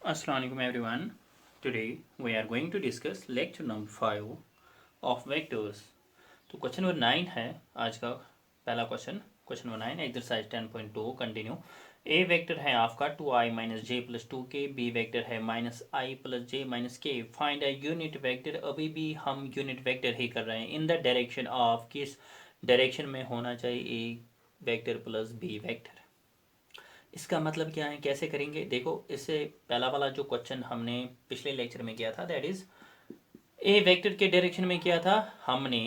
Assalamu alaikum everyone. Today we are going to discuss lecture number 5 of vectors. तो question number 9 है आज का पहला क्वेश्चन नंबर 9 एक्सरसाइज 10.2 कंटिन्यू। ए vector है आपका 2i माइनस जे plus 2k, B vector है minus i plus J minus के। Find a unit vector. अभी भी हम यूनिट वेक्टर ही कर रहे हैं। इन द डायरेक्शन ऑफ, किस डायरेक्शन में होना चाहिए ए वेक्टर प्लस बी वेक्टर। इसका मतलब क्या है, कैसे करेंगे देखो। इससे पहला वाला जो क्वेश्चन हमने पिछले लेक्चर में किया था, दैट इज ए वेक्टर के डायरेक्शन में किया था हमने।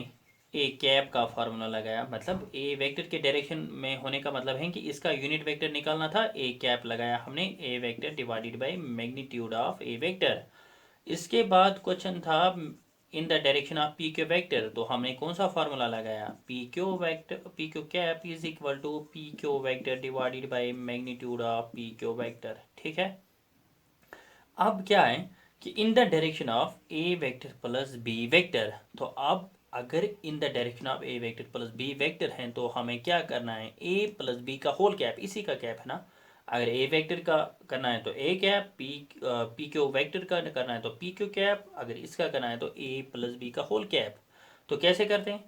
ए कैप का फार्मूला लगाया, मतलब ए वेक्टर के डायरेक्शन में होने का मतलब है कि इसका यूनिट वेक्टर निकालना था। ए कैप लगाया हमने, A vector divided by magnitude of A vector. इसके बाद क्वेश्चन था in the direction of P Q vector, तो हमने कौन सा फार्मूला लगाया, P Q vector, P Q cap is equal to P Q vector divided by magnitude of P Q vector. ठीक है। अब क्या है कि in the direction of A vector plus B vector, तो अब अगर in the direction of A vector plus B vector हैं तो हमें क्या करना है, ए प्लस बी का होल कैप, इसी का कैप है ना। अगर ए वेक्टर का करना है तो A cap, P Q vector का करना है तो पी क्यू कैप, अगर इसका करना है तो ए प्लस बी का होल कैप। तो कैसे करते हैं,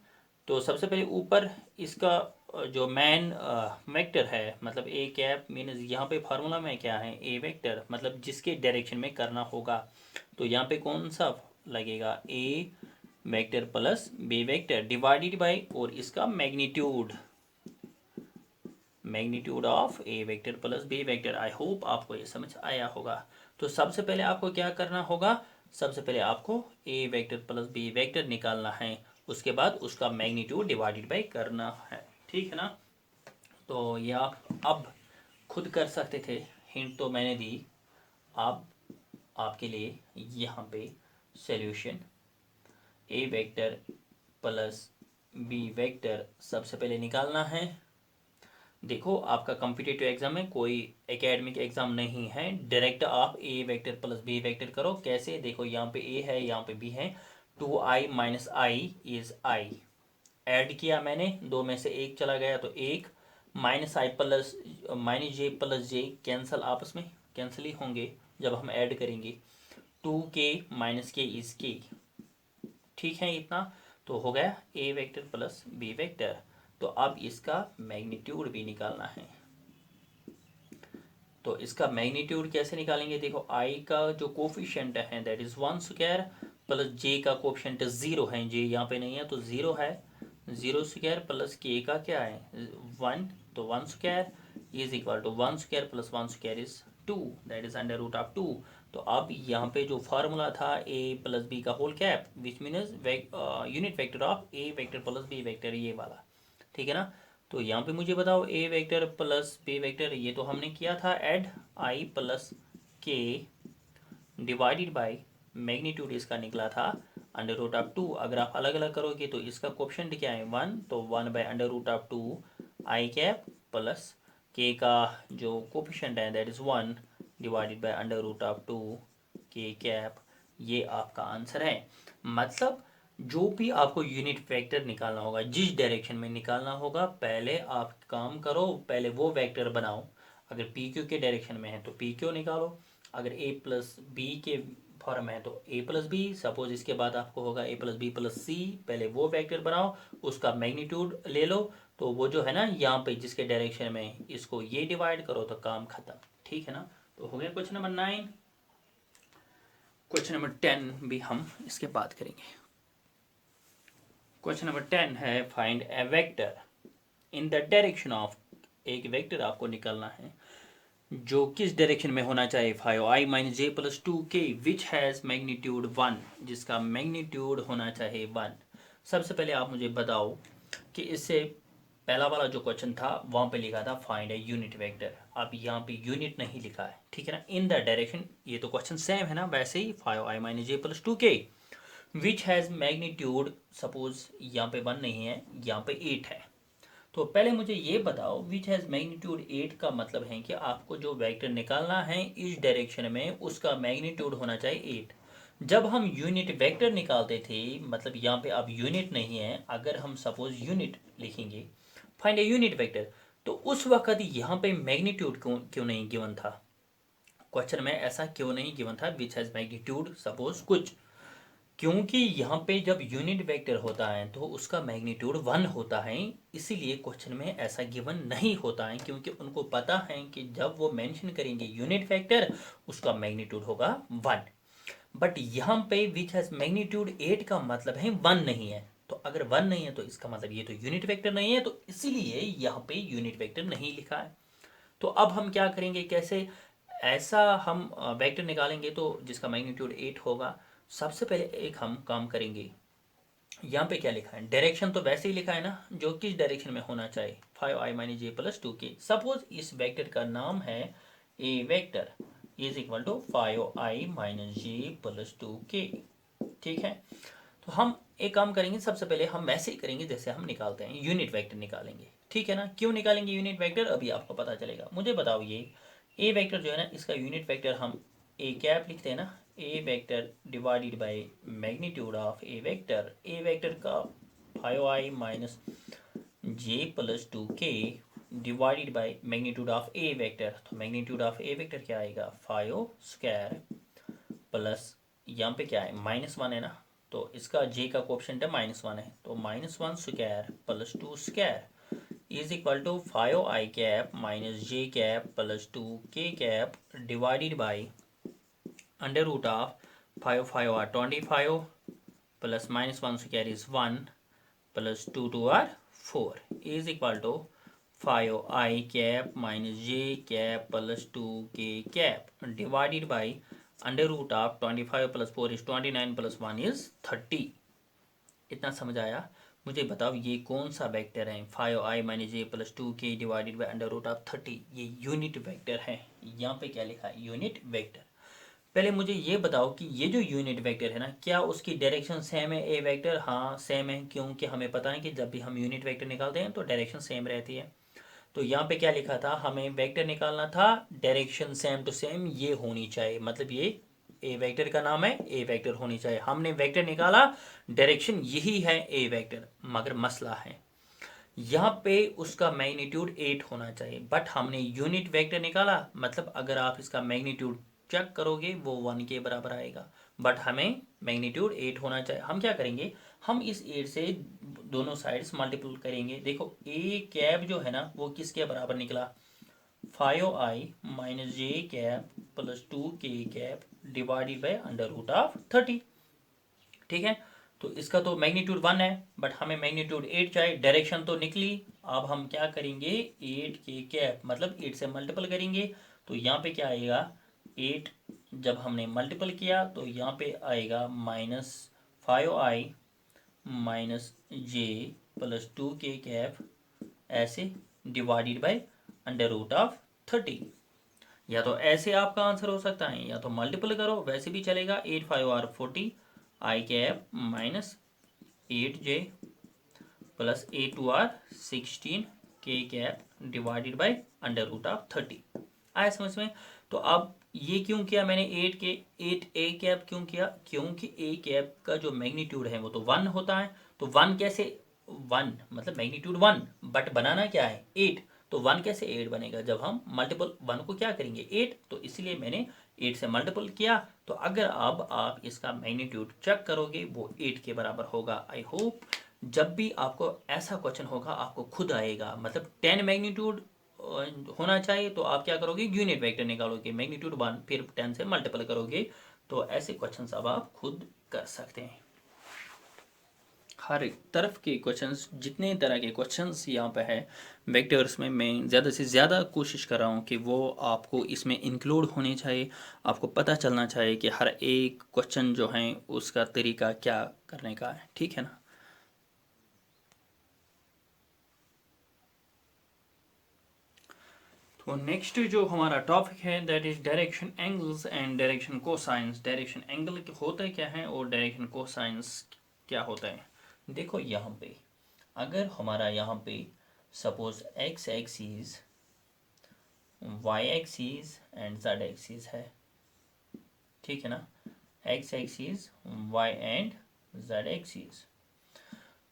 तो सबसे पहले ऊपर इसका जो मेन वेक्टर है, मतलब ए कैप मीन्स यहाँ पे फार्मूला में क्या है, ए वेक्टर मतलब जिसके डायरेक्शन में करना होगा। तो यहाँ पे कौन सा लगेगा, A vector plus B vector divided by, और इसका magnitude, magnitude of A vector plus B vector. I hope आपको ये समझ आया होगा। तो सबसे पहले आपको क्या करना होगा, सबसे पहले आपको ए वेक्टर प्लस बी वेक्टर निकालना है, उसके बाद उसका मैग्नीट्यूड डिवाइडेड बाय करना है। ठीक है ना। तो ये आप अब खुद कर सकते थे, हिंट तो मैंने दी। आप आपके लिए यहाँ पे सॉल्यूशन ए वेक्टर प्लस बी वेक्टर सबसे पहले निकालना है। देखो आपका कॉम्पिटिटिव एग्जाम में कोई एकेडमिक एग्जाम नहीं है, डायरेक्ट आप ए वेक्टर प्लस बी वेक्टर करो। कैसे, देखो यहाँ पे ए है, यहाँ पे बी है। 2i minus I is I, add किया मैंने, दो में से एक चला गया तो एक, minus i plus minus J plus J cancel, आपस में कैंसिल ही होंगे जब हम ऐड करेंगे। 2k माइनस के इज के। ठीक है, इतना तो हो गया ए वेक्टर प्लस बी वेक्टर। तो अब इसका मैग्नीट्यूड भी निकालना है। तो इसका मैग्नीट्यूड कैसे निकालेंगे, देखो आई का जो कोफिशिएंट है दैट इज 1 स्क्वायर, प्लस जे का कोफिशिएंट 0 है, जे यहाँ पे नहीं है तो 0 है। 0 स्क्वायर प्लस के का क्या है 1, तो 1 square is equal to 1 square plus 1 square is 2, that is under root of 2। तो अब यहाँ पे जो फार्मूला था ए प्लस बी का whole cap which means unit vector of A vector plus B vector, ये वाला। ठीक है ना। तो यहाँ पे मुझे बताओ ए वेक्टर प्लस बी वेक्टर, ये तो हमने किया था ऐड, आई प्लस के डिवाइडेड बाय मैग्नीट्यूड इसका निकला था अंडर रूट ऑफ 2। अगर आप अलग अलग करोगे तो इसका कोफिशिएंट क्या है 1, तो 1/√2 आई कैप प्लस के का जो कोफिशिएंट है दैट इज 1 डिवाइडेड बाय √2 के कैप। ये आपका आंसर है। मतलब जो भी आपको यूनिट वेक्टर निकालना होगा, जिस डायरेक्शन में निकालना होगा, पहले आप काम करो, पहले वो वेक्टर बनाओ। अगर पी क्यू के डायरेक्शन में है तो पी क्यू निकालो, अगर ए प्लस बी के फॉर्म है तो ए प्लस बी, सपोज इसके बाद आपको होगा ए प्लस बी प्लस सी, पहले वो वेक्टर बनाओ, उसका मैग्नीट्यूड ले लो, तो वो जो है ना यहाँ पे जिसके डायरेक्शन में, इसको ये डिवाइड करो तो काम खत्म। ठीक है ना। तो हो गया क्वेश्चन नंबर 9। क्वेश्चन नंबर 10 भी हम इसके बाद करेंगे। क्वेश्चन नंबर 10 है find A vector in the direction of, एक वेक्टर आपको निकालना है जो किस डायरेक्शन में होना चाहिए, 5i minus J plus 2k which has magnitude 1, जिसका मैग्नीट्यूड होना चाहिए 1। सबसे पहले आप मुझे बताओ कि इससे पहला वाला जो क्वेश्चन था वहाँ पे लिखा था फाइंड ए यूनिट वेक्टर, अब यहाँ पे यूनिट नहीं लिखा है। ठीक है ना। इन द डायरेक्शन, ये तो क्वेश्चन सेम है ना, वैसे ही 5i minus J plus 2k which has magnitude, suppose यहाँ पे 1 नहीं है, यहाँ पे 8 है। तो पहले मुझे ये बताओ विच हैज़ मैग्नीट्यूड 8 का मतलब है कि आपको जो वेक्टर निकालना है इस डायरेक्शन में उसका मैग्नीट्यूड होना चाहिए 8। जब हम यूनिट वेक्टर निकालते थे, मतलब यहाँ पे अब यूनिट नहीं है, अगर हम सपोज यूनिट लिखेंगे फाइंड ए यूनिट वेक्टर, तो उस वक्त यहाँ पे मैग्नीट्यूड क्यों क्यों नहीं गिवन था। क्वेश्चन में ऐसा क्यों नहीं गिवन था विच हैज मैग्नीट्यूड सपोज कुछ, क्योंकि यहाँ पे जब यूनिट वेक्टर होता है तो उसका मैग्नीट्यूड 1 होता है, इसीलिए क्वेश्चन में ऐसा गिवन नहीं होता है, क्योंकि उनको पता है कि जब वो मेंशन करेंगे यूनिट वेक्टर उसका मैग्नीट्यूड होगा 1। बट यहाँ पे विच हैज मैग्नीट्यूड 8 का मतलब है 1 नहीं है, तो अगर 1 नहीं है तो इसका मतलब ये तो यूनिट वेक्टर नहीं है, तो इसीलिए यहाँ पे यूनिट वेक्टर नहीं लिखा है। तो अब हम क्या करेंगे, कैसे ऐसा हम वेक्टर निकालेंगे तो जिसका मैग्नीट्यूड 8 होगा। सबसे पहले एक हम काम करेंगे, यहाँ पे क्या लिखा है, डायरेक्शन तो वैसे ही लिखा है ना जो किस डायरेक्शन में होना चाहिए, 5i माइनस जे प्लस 2k। सपोज इस वेक्टर का नाम है A vector is equal to 5i minus J plus 2k। ठीक है, तो हम एक काम करेंगे, सबसे पहले हम वैसे ही करेंगे जैसे हम निकालते हैं, यूनिट वेक्टर निकालेंगे। ठीक है ना, क्यों निकालेंगे यूनिट वेक्टर अभी आपको पता चलेगा। मुझे बताओ, ये ए वेक्टर जो है ना इसका यूनिट वेक्टर हम ए कैप लिखते हैं ना, A vector divided by magnitude of A vector का 5i minus J plus 2k divided by magnitude of A vector. तो मैग्नीट्यूड ऑफ ए वेक्टर क्या आएगा, 5 स्क्वायर प्लस यहाँ पे क्या है -1 है ना, तो इसका जे का कोएफिशिएंट है -1 है, तो -1 square plus 2 square is equal to 5i cap minus j cap plus 2k cap divided by under root of 5 5 are 25 plus -1 square is 1 plus 2 2 are 4 is equal to 5i cap minus j cap plus 2k cap divided by under root of 25 plus 4 is 29 plus 1 is 30। इतना समझ आया। मुझे बताओ ये कौन सा vector है, 5i minus J plus 2k divided by under root of 30, ये यूनिट वेक्टर है। यहाँ पे क्या लिखा है, यूनिट वेक्टर। पहले मुझे ये बताओ कि ये जो यूनिट वेक्टर है ना, क्या उसकी डायरेक्शन सेम है ए वेक्टर, हाँ सेम है, क्योंकि हमें पता है कि जब भी हम यूनिट वेक्टर निकालते हैं तो डायरेक्शन सेम रहती है। तो यहाँ पे क्या लिखा था, हमें वेक्टर निकालना था, डायरेक्शन सेम टू सेम ये होनी चाहिए, मतलब ये ए वेक्टर का नाम है ए वेक्टर होनी चाहिए। हमने वेक्टर निकाला, डायरेक्शन यही है ए वेक्टर, मगर मसला है यहाँ पे उसका मैग्नीट्यूड 8 होना चाहिए, बट हमने यूनिट वेक्टर निकाला, मतलब अगर आप इसका मैग्नीट्यूड चेक करोगे वो 1 के बराबर आएगा, बट हमें मैग्नीट्यूड 8 होना चाहिए। हम क्या करेंगे, हम इस 8 से दोनों साइड्स मल्टीपल करेंगे। देखो ए कैप जो है ना वो किसके बराबर निकला, 5i minus j cap plus 2k cap divided by under root of 30। ठीक है, तो इसका तो मैग्नीट्यूड 1 है, बट हमें मैग्नीट्यूड 8 चाहिए, डायरेक्शन तो निकली। अब हम क्या करेंगे, 8 के कैप मतलब 8 से मल्टीपल करेंगे, तो यहाँ पे क्या आएगा, 8 जब हमने मल्टीपल किया तो यहाँ पे आएगा -5i माइनस जे प्लस 2k कैप ऐसे divided by under root of 30। या तो ऐसे आपका आंसर हो सकता है, या तो मल्टीपल करो वैसे भी चलेगा, 8 5 are 40 i cap minus 8j plus 8 2 are 16 k cap divided by under root of 30। आया समझ में। तो अब ये क्यों किया मैंने 8 ए कैप क्यों किया, क्योंकि ए कैप का जो मैग्नीट्यूड है वो तो 1 होता है, तो 1 कैसे, 1 मतलब मैग्नीट्यूड 1, बट बनाना क्या है 8, तो 1 कैसे 8 बनेगा, जब हम मल्टीपल 1 को क्या करेंगे 8, तो इसलिए मैंने 8 से मल्टीपल किया। तो अगर अब आप इसका मैग्नीट्यूड चेक करोगे वो 8 के बराबर होगा। आई होप जब भी आपको ऐसा क्वेश्चन होगा आपको खुद आएगा, मतलब 10 मैग्नीट्यूड होना चाहिए, तो आप क्या करोगे, यूनिट वेक्टर निकालोगे, मैग्नीट्यूड 1 फिर 10 से मल्टीपल करोगे। तो ऐसे क्वेश्चंस अब आप खुद कर सकते हैं। हर एक तरफ के क्वेश्चंस, जितने तरह के क्वेश्चंस यहाँ पे है वेक्टर्स में, मैं ज़्यादा से ज़्यादा कोशिश कर रहा हूँ कि वो आपको इसमें इंक्लूड होने चाहिए, आपको पता चलना चाहिए कि हर एक क्वेश्चन जो है उसका तरीका क्या करने का है। ठीक है ना। तो नेक्स्ट जो हमारा टॉपिक है that is direction angles and direction cosines. Direction angle होता क्या है और डायरेक्शन कोसाइंस क्या होता है। देखो यहाँ पे अगर हमारा यहाँ पे suppose x axis, y axis and z axis है, ठीक है ना, x axis y and z axis,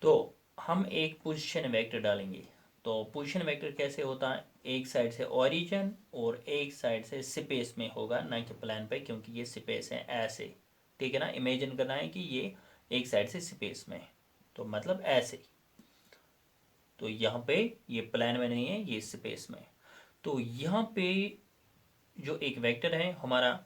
तो हम एक पोजीशन वेक्टर डालेंगे। तो पोजीशन वेक्टर कैसे होता है, एक साइड से ओरिजिन और एक साइड से स्पेस में होगा, ना कि प्लान पे, क्योंकि ये स्पेस है ऐसे। ठीक है ना, इमेजिन करना है कि ये एक साइड से स्पेस में है, तो मतलब ऐसे। तो यहाँ पे ये प्लान में नहीं है, ये स्पेस में है। तो यहाँ पे जो एक वेक्टर है हमारा,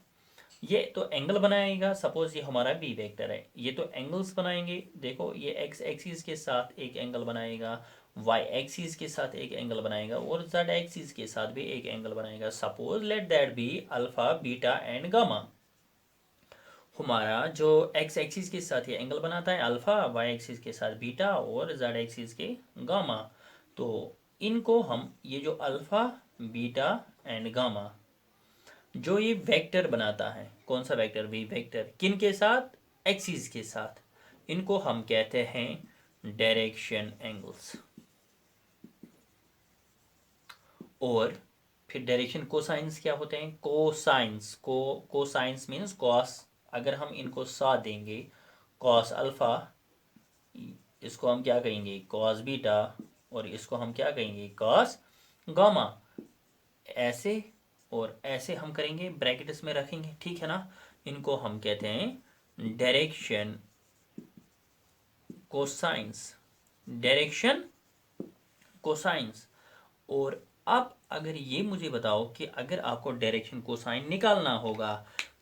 ये तो एंगल बनाएगा। सपोज ये हमारा बी वेक्टर है, ये तो एंगल्स बनाएंगे। देखो ये एक्स एक्सिस के साथ एक एंगल बनाएगा, वाई एक्सिस के साथ एक एंगल बनाएगा और जेड एक्सिस के साथ भी एक एंगल बनाएगा। Suppose let that be alpha beta and gamma. हमारा जो एक्स एक्सिस के साथ ये एंगल बनाता है अल्फा, वाई एक्सिस के साथ बीटा और जेड एक्सिस के गामा। तो इनको हम, ये जो अल्फा बीटा एंड गामा, जो ये वेक्टर बनाता है, कौन सा वेक्टर, वी वेक्टर, किन के साथ, एक्सिस के साथ, इनको हम कहते हैं डायरेक्शन एंगल्स। और फिर डायरेक्शन कोसाइंस क्या होते हैं, कोसाइंस, कोसाइंस मीन्स कॉस। अगर हम इनको साथ देंगे, कॉस अल्फा, इसको हम क्या कहेंगे, कॉस बीटा, और इसको हम क्या कहेंगे, कॉस गामा। ऐसे और ऐसे हम करेंगे, ब्रैकेट्स में रखेंगे, ठीक है ना। इनको हम कहते हैं डायरेक्शन कोसाइंस, डायरेक्शन कोसाइंस। और अब अगर ये मुझे बताओ कि अगर आपको डायरेक्शन कोसाइन निकालना होगा,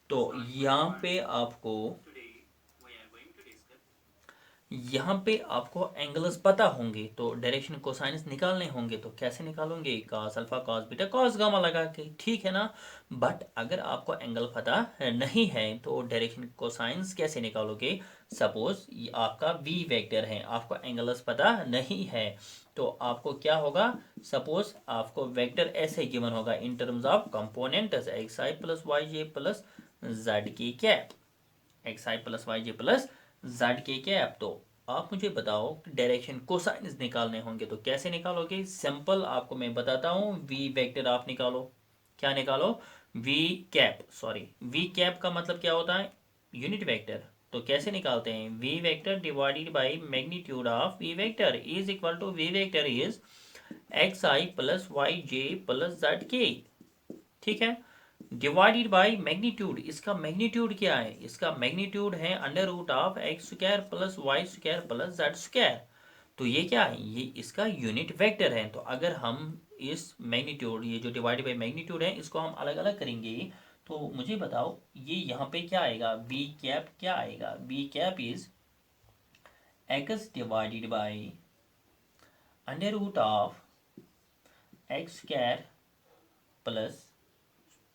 तो यहाँ पे आपको एंगल्स पता होंगे, तो डायरेक्शन कोसाइनस निकालने होंगे, तो कैसे निकालोगे, cos alpha cos beta cos gamma लगा के, ठीक है ना। बट अगर आपको एंगल पता नहीं है तो डायरेक्शन कोसाइनस कैसे निकालोगे। सपोज ये आपका वी वेक्टर है, आपको एंगल्स पता नहीं है, तो आपको क्या होगा, सपोज आपको वेक्टर ऐसे गिवन होगा in terms of components, x i plus y j plus z k cap, x i plus y j plus z k cap. तो आप मुझे बताओ डायरेक्शन कोसाइनस निकालने होंगे तो कैसे निकालोगे। सिंपल आपको मैं बताता हूँ, वी वेक्टर आप निकालो। क्या निकालो, v cap, sorry v cap का मतलब क्या होता है, यूनिट वेक्टर। तो कैसे निकालते हैं, v vector divided by magnitude of we vector is equal to v vector is x i plus y j plus z k. ठीक है, डिवाइडेड बाई मैग्नीट्यूड, इसका मैग्नीट्यूड क्या है, इसका मैग्नीट्यूड है under root of x square plus y square plus z square. तो ये क्या है, ये इसका यूनिट वेक्टर है। तो अगर हम इस मैग्नीट्यूड, ये जो डिवाइडेड बाई मैग्नीट्यूड है, इसको हम अलग अलग करेंगे, तो मुझे बताओ ये यहाँ पे क्या आएगा, बी कैप क्या आएगा, b cap is x divided by under root of x square plus,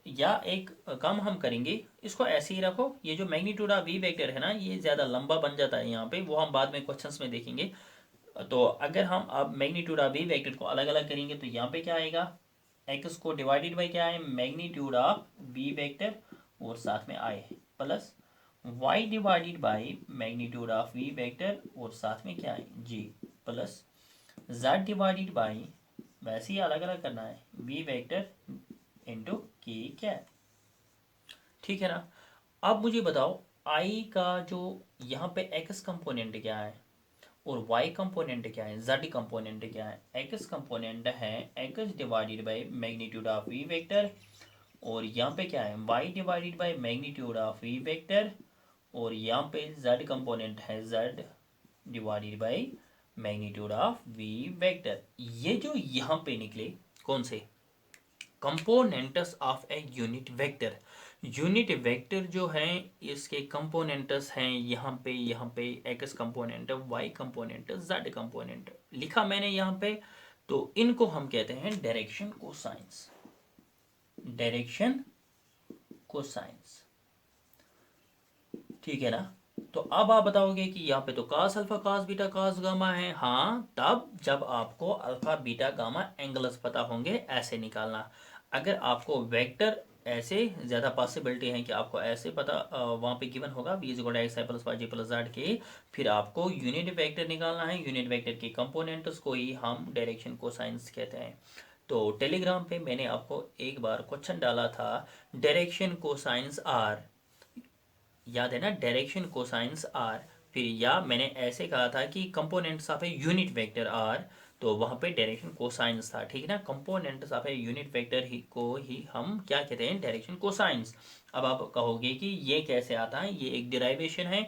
या एक काम हम करेंगे, इसको ऐसे ही रखो। ये जो मैग्नीट्यूड ऑफ वी वेक्टर है ना, ये ज़्यादा लंबा बन जाता है यहाँ पे, वो हम बाद में क्वेश्चंस में देखेंगे। तो अगर हम अब मैग्नीट्यूड ऑफ वी वेक्टर को अलग अलग करेंगे, तो यहाँ पे क्या आएगा, एक्स को डिवाइडेड बाई क्या है, मैग्नीट्यूड ऑफ वी वेक्टर और साथ में I plus Y divided by magnitude of we vector और साथ में क्या है, G plus Z divided by, वैसे ही अलग अलग करना है, V vector into K cap. ठीक है ना। अब मुझे बताओ आई का जो यहाँ पे एक्स कंपोनेंट क्या है और वाई कंपोनेंट क्या है, जेड कंपोनेंट क्या है। एक्स कंपोनेंट है x divided by magnitude of we vector, और यहाँ पे क्या है, y divided by magnitude of we vector, और यहाँ पे जेड कंपोनेंट है z divided by magnitude of we vector. ये जो यहाँ पे निकले कौन से, components of a unit vector. Unit vector जो है इसके कंपोनेंट्स हैं यहाँ पे x component, y component, z component लिखा मैंने यहाँ पे। तो इनको हम कहते हैं डायरेक्शन कोसाइंस, डायरेक्शन कोसाइंस। ठीक है ना। तो अब आप बताओगे कि यहाँ पे तो cos alpha cos beta cos gamma है, हाँ तब जब आपको अल्फा बीटा गामा एंगल्स पता होंगे, ऐसे निकालना। अगर आपको वेक्टर ऐसे ज़्यादा पॉसिबिलिटी है कि आपको ऐसे पता वहाँ पे गिवन होगा v is equal to x i plus y j plus z k, फिर आपको यूनिट वेक्टर निकालना है। यूनिट वेक्टर के कंपोनेंट्स को ही हम डायरेक्शन कोसाइंस कहते हैं। तो टेलीग्राम पे मैंने आपको एक बार क्वेश्चन डाला था, डायरेक्शन कोसाइंस आर, याद है ना, डायरेक्शन कोसाइंस आर। फिर या मैंने ऐसे कहा था कि components of a unit vector are, तो वहाँ पे डायरेक्शन कोसाइंस था, ठीक है ना। Components of a unit vector ही को ही हम क्या कहते हैं, डायरेक्शन कोसाइंस। अब आप कहोगे कि ये कैसे आता है, ये एक डिराइवेशन है,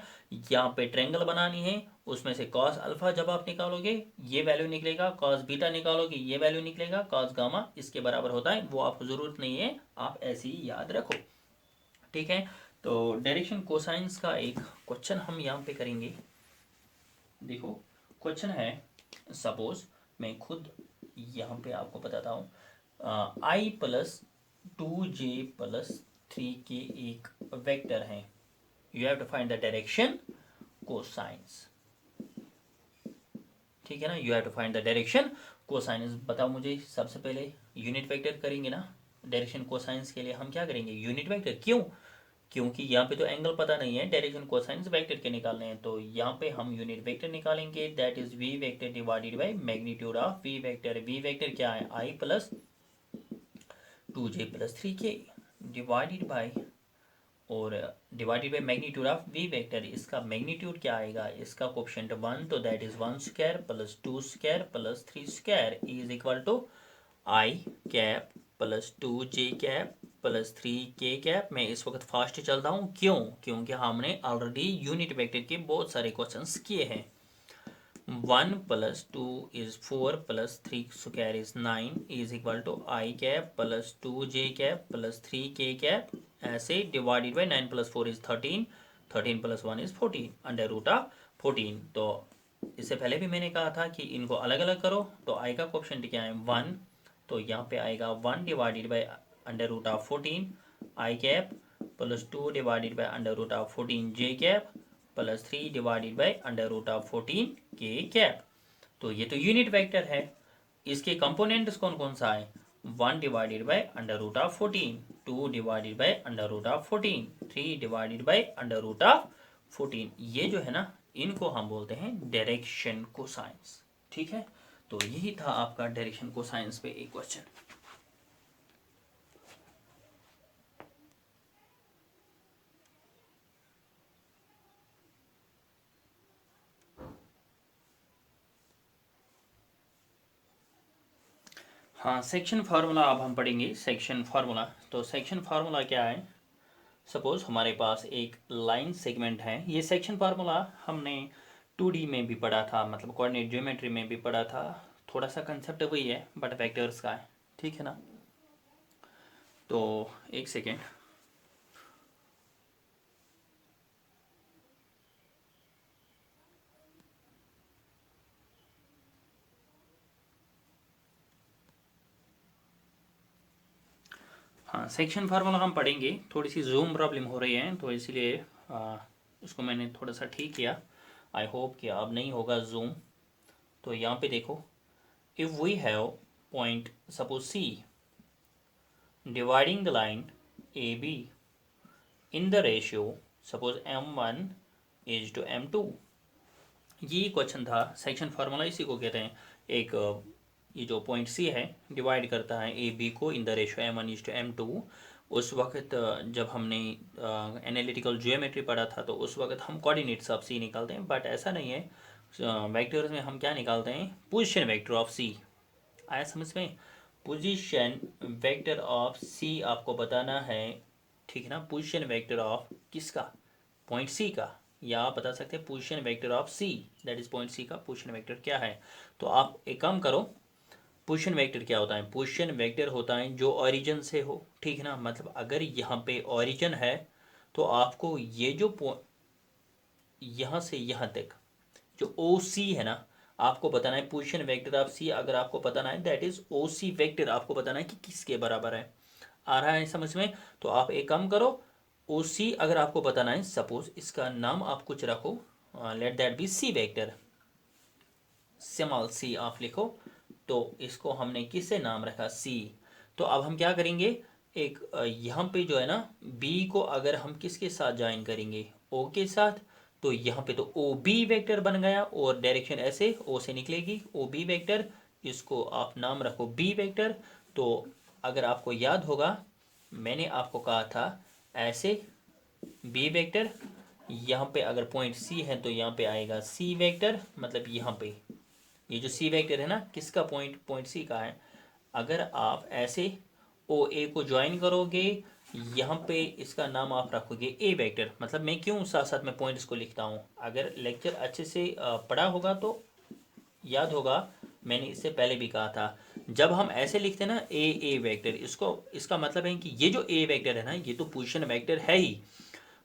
यहाँ पे ट्रेंगल बनानी है, उसमें से कॉस अल्फा जब आप निकालोगे ये वैल्यू निकलेगा, कॉस बीटा निकालोगे ये वैल्यू निकलेगा, कॉस गामा इसके बराबर होता है, वो आपको ज़रूरत नहीं है, आप ऐसे ही याद रखो, ठीक है। तो डायरेक्शन कोसाइंस का एक क्वेश्चन हम यहाँ पे करेंगे। देखो क्वेश्चन है, सपोज मैं खुद यहाँ पे आपको बताता हूँ, आई प्लस 2j प्लस 3k एक वेक्टर है, you have to find the direction cosines, ठीक है ना। You have to find the direction cosines. बताओ मुझे, सबसे पहले यूनिट वेक्टर करेंगे ना डायरेक्शन कोसाइंस के लिए, हम क्या करेंगे, यूनिट वेक्टर। क्यों, क्योंकि यहाँ पे तो एंगल पता नहीं है, डायरेक्शन कोसाइंस वेक्टर के निकालने हैं, तो यहाँ पे हम यूनिट वेक्टर निकालेंगे, that is V vector divided by magnitude of we vector. V vector क्या है, I plus 2j plus 3k divided by, और divided by magnitude of we vector, इसका मैग्नीट्यूड क्या आएगा, इसका कोएफिशिएंट 1, तो that is 1 square plus 2 square plus 3 square is equal to I cap plus 2j cap plus 3k cap. मैं इस वक्त fast चलता हूँ, क्यों, क्योंकि हमने ऑलरेडी यूनिट वेक्टर के बहुत सारे क्वेश्चंस किए हैं। 1 plus 2 is 4 plus 3 square is 9 is equal to I cap plus 2j cap plus 3k cap, ऐसे divided by 9 plus 4 is 13, 13 plus 1 is 14 under root of 14। तो इससे पहले भी मैंने कहा था कि इनको अलग अलग करो, तो आई का कोएफिशिएंट क्या है 1, तो यहाँ पे आएगा 1 divided by under root of 14 i cap plus 2 divided by under root of 14 j cap plus 3 divided by under root of 14 k cap. तो ये तो यूनिट वेक्टर है, इसके कंपोनेंट्स कौन कौन सा है, 1 divided by under root of 14, 2 divided by under root of 14, 3 divided by under root of 14। ये जो है ना, इनको हम बोलते हैं डायरेक्शन कोसाइंस, ठीक है। तो यही था आपका डायरेक्शन कोसाइंस पे एक क्वेश्चन। हाँ, सेक्शन फार्मूला अब हम पढ़ेंगे, सेक्शन फार्मूला। तो सेक्शन फार्मूला क्या है, सपोज हमारे पास एक लाइन सेगमेंट है, ये सेक्शन फार्मूला हमने 2D में भी पढ़ा था, मतलब कोऑर्डिनेट ज्योमेट्री में भी पढ़ा था, थोड़ा सा कंसेप्ट वही है बट वेक्टर्स का है, ठीक है ना। तो एक सेकेंड, हाँ सेक्शन फार्मूला हम पढ़ेंगे, थोड़ी सी जूम प्रॉब्लम हो रही है तो इसलिए इसको मैंने थोड़ा सा ठीक किया, आई होप कि अब नहीं होगा जूम। तो यहाँ पे देखो, if we have point suppose c dividing the line a b in the ratio suppose m1 is to m2, ये क्वेश्चन था। सेक्शन फार्मूला इसी को कहते हैं, एक ये जो पॉइंट सी है डिवाइड करता है ए बी को in the ratio m1 is to m2। उस वक्त जब हमने एनालिटिकल ज्योमेट्री पढ़ा था तो उस वक्त हम कोऑर्डिनेट्स ऑफ सी निकालते हैं, बट ऐसा नहीं है, वेक्टर्स में हम क्या निकालते हैं, पोजीशन वेक्टर ऑफ सी। आया समझ में, पोजीशन वेक्टर ऑफ सी आपको बताना है, ठीक है ना। पोजीशन वेक्टर ऑफ किसका, पॉइंट सी का, या आप बता सकते हैं position vector of c, that is point c का पोजीशन वेक्टर क्या है। तो आप एक काम करो, पोजीशन वेक्टर क्या होता है, पोजीशन वेक्टर होता है जो ओरिजिन से हो, ठीक है ना। मतलब अगर यहाँ पे ओरिजिन है तो आपको ये जो यहाँ से यहाँ तक जो ओ सी है ना, आपको बताना है पोजीशन वेक्टर ऑफ सी, अगर आपको बताना है that is o c vector, आपको बताना है कि किसके बराबर है। आ रहा है समझ में। तो आप एक काम करो, ओ सी अगर आपको बताना है, सपोज इसका नाम आप कुछ रखो, let that be C vector, small C आप लिखो, तो इसको हमने किससे नाम रखा, सी। तो अब हम क्या करेंगे, एक यहाँ पे जो है ना बी को अगर हम किसके साथ ज्वाइन करेंगे, ओ के साथ, तो यहाँ पे तो ओ बी वेक्टर बन गया, और डायरेक्शन ऐसे ओ से निकलेगी, ओ बी वेक्टर, इसको आप नाम रखो बी वेक्टर। तो अगर आपको याद होगा, मैंने आपको कहा था ऐसे बी वेक्टर, यहाँ पे अगर पॉइंट सी है तो यहाँ पे आएगा सी वेक्टर, मतलब यहाँ पे ये जो सी वेक्टर है ना, किसका पॉइंट, पॉइंट सी का है। अगर आप ऐसे ओ ए को ज्वाइन करोगे, यहाँ पे इसका नाम आप रखोगे ए वेक्टर। मतलब मैं क्यों साथ साथ में पॉइंट्स को लिखता हूँ, अगर लेक्चर अच्छे से पढ़ा होगा तो याद होगा, मैंने इससे पहले भी कहा था, जब हम ऐसे लिखते हैं ना ए वेक्टर, इसको इसका मतलब है कि ये जो ए वेक्टर है ना, ये तो पोजीशन वेक्टर है ही,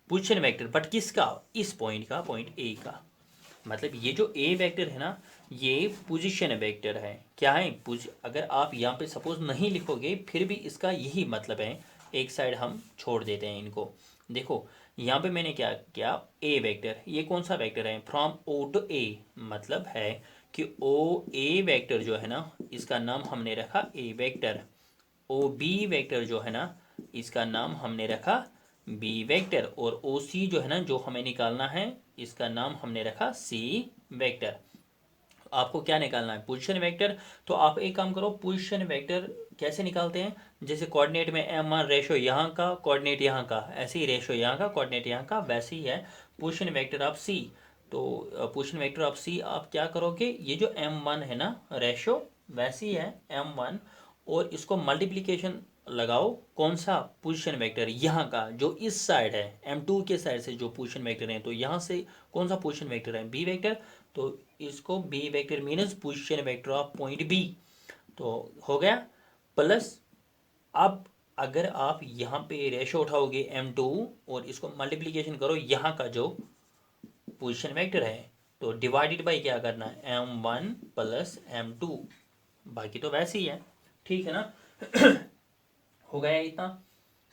पोजीशन वेक्टर, बट किसका, इस पॉइंट का, पॉइंट ए का। मतलब ये जो ए वेक्टर है ना, ये पोजीशन वेक्टर है। क्या है, अगर आप यहाँ पे सपोज नहीं लिखोगे फिर भी इसका यही मतलब है, एक साइड हम छोड़ देते हैं इनको। देखो यहाँ पे मैंने क्या किया, ए वेक्टर, ये कौन सा वेक्टर है, फ्रॉम ओ टू ए, मतलब है कि ओ ए वेक्टर जो है ना, इसका नाम हमने रखा ए वेक्टर। ओ बी वेक्टर जो है ना, इसका नाम हमने रखा बी वेक्टर। और ओ सी जो है ना, जो हमें निकालना है, इसका नाम हमने रखा सी वेक्टर। आपको क्या निकालना है, पोजीशन वेक्टर। तो आप एक काम करो, पोजीशन वेक्टर कैसे निकालते हैं, जैसे कोऑर्डिनेट में m1 रेशो यहाँ का, कोऑर्डिनेट यहाँ का, ऐसे ही रेशो यहाँ का, कोऑर्डिनेट यहाँ का, वैसे ही है पोजीशन वेक्टर ऑफ सी। तो पोजीशन वेक्टर ऑफ सी आप क्या करोगे, ये जो m1 है ना रेशो, वैसे ही है m1, और इसको मल्टीप्लीकेशन लगाओ, कौन सा, पोजीशन वेक्टर यहाँ का जो इस साइड है, m2 के साइड से जो पोजीशन वेक्टर है, तो यहाँ से कौन सा पोजीशन वेक्टर है, बी वेक्टर। तो इसको b vector minus position vector of point b, तो हो गया। प्लस अब अगर आप यहाँ पे रेशो उठाओगे m2 और इसको मल्टीप्लीकेशन करो यहाँ का जो पोजीशन वेक्टर है, तो डिवाइडेड बाई क्या करना है, m1 प्लस m2, बाकी तो वैसे ही है, ठीक है ना। हो गया इतना,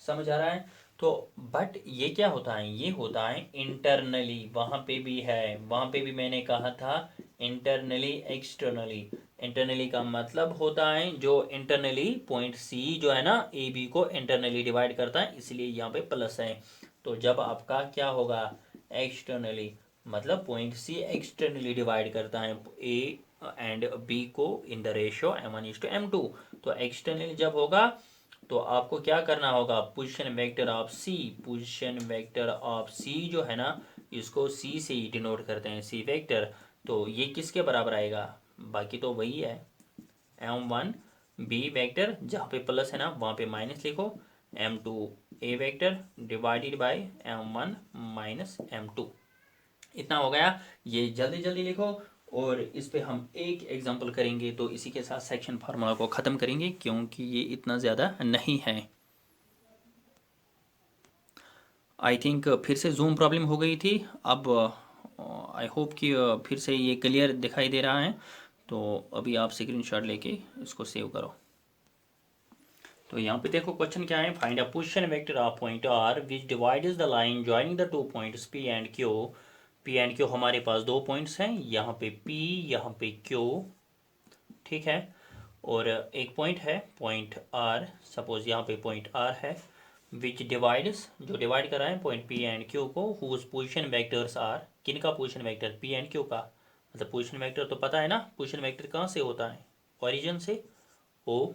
समझ आ रहा है। तो बट ये क्या होता है, ये होता है इंटरनली, वहाँ पे भी है, वहाँ पे भी मैंने कहा था इंटरनली एक्सटर्नली। इंटरनली का मतलब होता है जो इंटरनली पॉइंट सी जो है ना ए बी को इंटरनली डिवाइड करता है, इसलिए यहाँ पे प्लस है। तो जब आपका क्या होगा, एक्सटर्नली, मतलब पॉइंट सी एक्सटर्नली डिवाइड करता है ए एंड बी को इन द रेशियो m1:m2। तो एक्सटर्नली जब होगा तो आपको क्या करना होगा, position vector of C, position vector of C जो है ना, इसको सी से ही डिनोट करते हैं, सी वेक्टर। तो ये किसके बराबर आएगा, बाकी तो वही है, m1 बी वेक्टर, जहाँ पे प्लस है ना वहाँ पे माइनस लिखो, m2 ए vector divided bye m1 minus m2। इतना हो गया, ये जल्दी जल्दी लिखो। और इस पे हम एक एग्जांपल करेंगे, तो इसी के साथ सेक्शन फार्मूला को ख़त्म करेंगे, क्योंकि ये इतना ज़्यादा नहीं है। आई थिंक फिर से जूम प्रॉब्लम हो गई थी, अब आई होप कि फिर से ये क्लियर दिखाई दे रहा है। तो अभी आप स्क्रीनशॉट लेके इसको सेव करो। तो यहाँ पे देखो क्वेश्चन क्या है, find a position vector of point r which divides the line joining the two points p and q. P and q हमारे पास दो पॉइंट्स हैं, यहाँ पे पी, यहाँ पे क्यू, ठीक है। और एक पॉइंट है पॉइंट आर, सपोज यहाँ पे पॉइंट आर है, विच डिवाइड्स, जो डिवाइड कर रहा है पॉइंट पी एंड क्यू को, हुज पोजीशन वेक्टर्स आर, किन का position vector, P and Q का। मतलब पोजीशन वेक्टर तो पता है ना, पोजीशन वेक्टर कहाँ से होता है, ओरिजिन से, o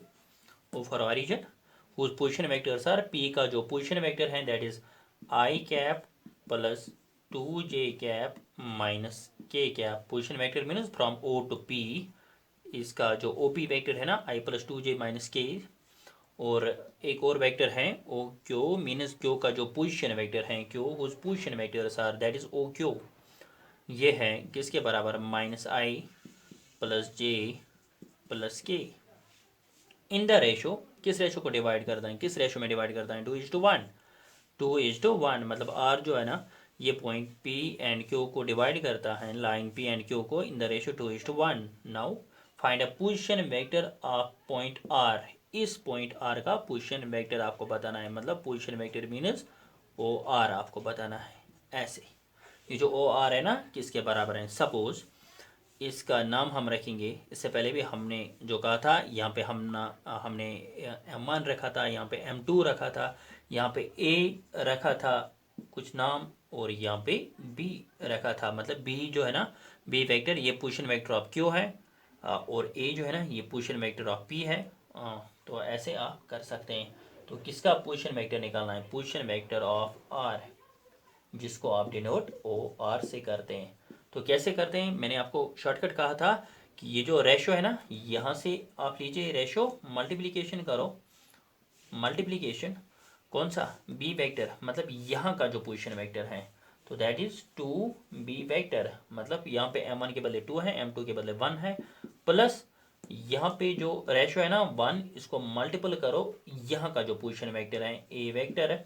for origin, whose position vectors are, p का जो पोजीशन वेक्टर है that is i cap plus 2j cap minus k cap. Position vector means from o to p, इसका जो op वेक्टर है ना, i plus 2j minus k। और एक और वेक्टर है o q मीनस q का जो पोजीशन वेक्टर है q, whose position vectors are that is o q। ये है किसके बराबर, minus i plus j plus k in the ratio, किस रेशो को डिवाइड करता है, किस रेशो में डिवाइड करता है, 2:1। 2:1 मतलब आर जो है ना, ये पॉइंट पी एंड क्यू को डिवाइड करता है, लाइन पी एंड क्यू को, in the ratio 2:1। Now find a position vector of point r. इस पॉइंट आर का पोजीशन वेक्टर आपको बताना है, मतलब position vector minus o r आपको बताना है। ऐसे ये जो ओ आर है ना, किसके बराबर है, सपोज इसका नाम हम रखेंगे, इससे पहले भी हमने जो कहा था, यहाँ पे हमने m1 रखा था, यहाँ पे m2 रखा था, यहाँ पे a रखा था कुछ नाम, और यहाँ पे b रखा था। मतलब b जो है ना, b वेक्टर, ये पोजीशन वेक्टर ऑफ q है, और a जो है ना, ये पोजीशन वेक्टर ऑफ p है। तो ऐसे आप कर सकते हैं। तो किसका पोजीशन वेक्टर निकालना है, पोजीशन वेक्टर ऑफ r, जिसको आप डिनोट ओ आर से करते हैं। तो कैसे करते हैं, मैंने आपको शॉर्टकट कहा था कि ये जो रेशो है ना, यहाँ से आप लीजिए रेशो, मल्टीप्लीकेशन करो, मल्टीप्लीकेशन कौन सा, बी वेक्टर, मतलब यहाँ का जो पोजीशन वेक्टर है, तो दैट इज 2b वेक्टर, मतलब यहाँ पे m1 के बदले 2 है, m2 के बदले 1 है, प्लस यहाँ पे जो रेशो है ना 1, इसको मल्टीपल करो यहाँ का जो पोजीशन वेक्टर है a vector,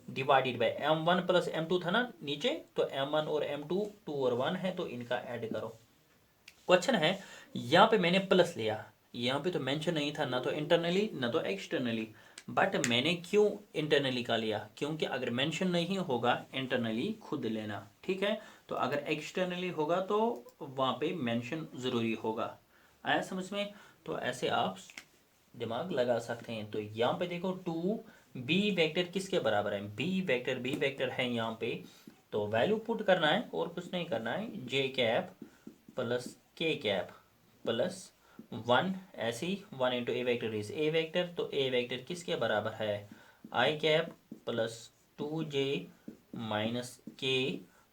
divided bye m1 plus m2 था ना नीचे, तो m1 और m2 2 और 1 है, तो इनका ऐड करो। क्वेश्चन है, यहाँ पे मैंने प्लस लिया, यहाँ पे तो मेंशन नहीं था ना तो इंटरनली ना तो एक्सटर्नली, बट मैंने क्यों इंटरनली का लिया, क्योंकि अगर मेंशन नहीं होगा इंटरनली खुद लेना, ठीक है। तो अगर एक्सटर्नली होगा तो वहाँ पे मेंशन ज़रूरी होगा। आया समझ में? तो ऐसे आप दिमाग लगा सकते हैं। तो यहाँ पे देखो 2b वेक्टर किसके बराबर है, b वेक्टर है यहाँ पे, तो वैल्यू पुट करना है और कुछ नहीं करना है, j cap plus k cap plus 1, ऐसे ही 1 into a vector is a vector, तो ए वेक्टर किसके बराबर है, i cap plus 2j minus k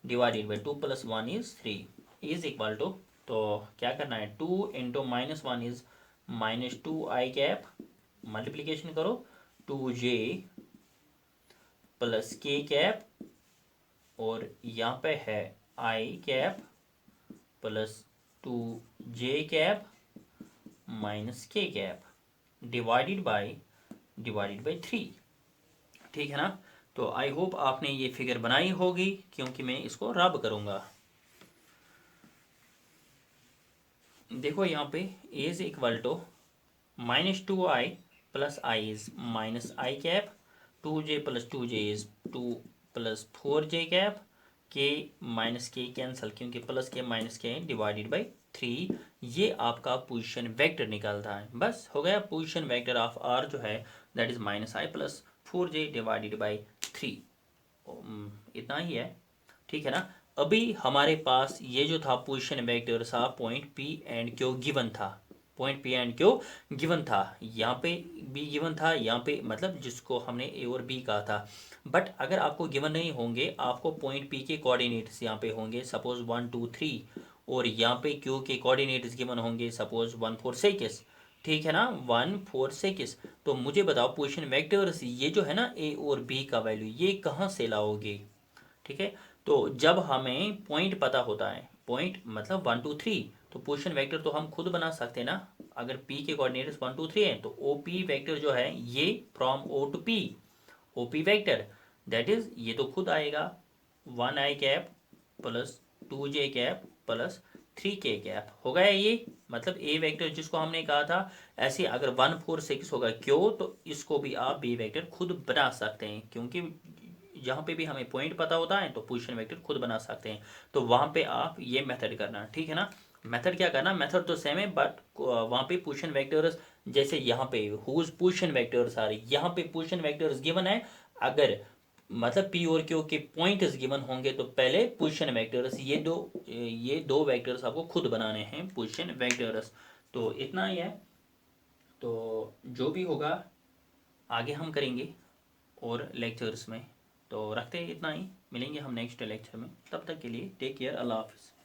divided by 2 plus 1 is 3 is equal to, तो क्या करना है, 2 into minus 1 is minus 2i cap, multiplication करो 2j प्लस k कैप, और यहाँ पे है i cap plus 2j cap minus k cap divided bye 3, ठीक है ना। तो आई होप आपने ये फिगर बनाई होगी, क्योंकि मैं इसको रब करूँगा। देखो यहाँ पे a is equal to minus 2i plus i is minus i cap, 2j plus 2j is 2 plus 4j cap, k minus k cancel, क्योंकि plus k minus k divided by 3, ये आपका पोजीशन वेक्टर निकलता है। बस हो गया, position vector of r जो है that is minus i plus 4j divided by 3, इतना ही है, ठीक है ना। अभी हमारे पास ये जो था पोजीशन वेक्टर था, point P and Q given था, point P and Q given था, यहाँ पे B गिवन था, यहाँ पे मतलब जिसको हमने A और B कहा था। बट अगर आपको गिवन नहीं होंगे, आपको पॉइंट P के कोऑर्डिनेट्स यहाँ पे होंगे, सपोज 1 2 3, और यहाँ पे Q के कोऑर्डिनेट्स गिवन होंगे, सपोज 1 4 6, ठीक है ना, 1 4 6। तो मुझे बताओ पोजीशन वेक्टर्स ये जो है ना A और B का वैल्यू ये कहाँ से लाओगे, ठीक है। तो जब हमें पॉइंट पता होता है, पॉइंट मतलब 1 2 3, तो पोजीशन वेक्टर तो हम खुद बना सकते हैं ना। अगर P के कोऑर्डिनेट्स 1 2 3 हैं, तो OP वेक्टर जो है ये from O to P, OP vector that is ये तो खुद आएगा 1i cap plus 2j cap plus 3k cap, हो गया ये, मतलब A वेक्टर जिसको हमने कहा था। ऐसे अगर 1 4 6 होगा क्यों, तो इसको भी आप B वेक्टर खुद बना सकते हैं, क्योंकि यहाँ पे भी हमें पॉइंट पता होता है तो पोजीशन वेक्टर खुद बना सकते हैं। तो वहाँ पे आप ये मेथड करना, ठीक है ना। मेथड क्या करना, मेथड तो सेम है, बट वहाँ पे पोजीशन वेक्टर्स, जैसे यहाँ पे हुज पोजीशन वेक्टर्स आ रही, यहाँ पे पोजीशन वेक्टर्स गिवन है, अगर मतलब P और Q के पॉइंट्स गिवन होंगे तो पहले पोजीशन वेक्टर्स, ये दो वेक्टर्स आपको खुद बनाने हैं, पोजीशन वेक्टर्स। तो इतना ही है, तो जो भी होगा आगे हम करेंगे और लेक्चर्स में। तो रखते हैं इतना ही, मिलेंगे हम नेक्स्ट लेक्चर में, तब तक के लिए टेक केयर, अल्लाह हाफिज़।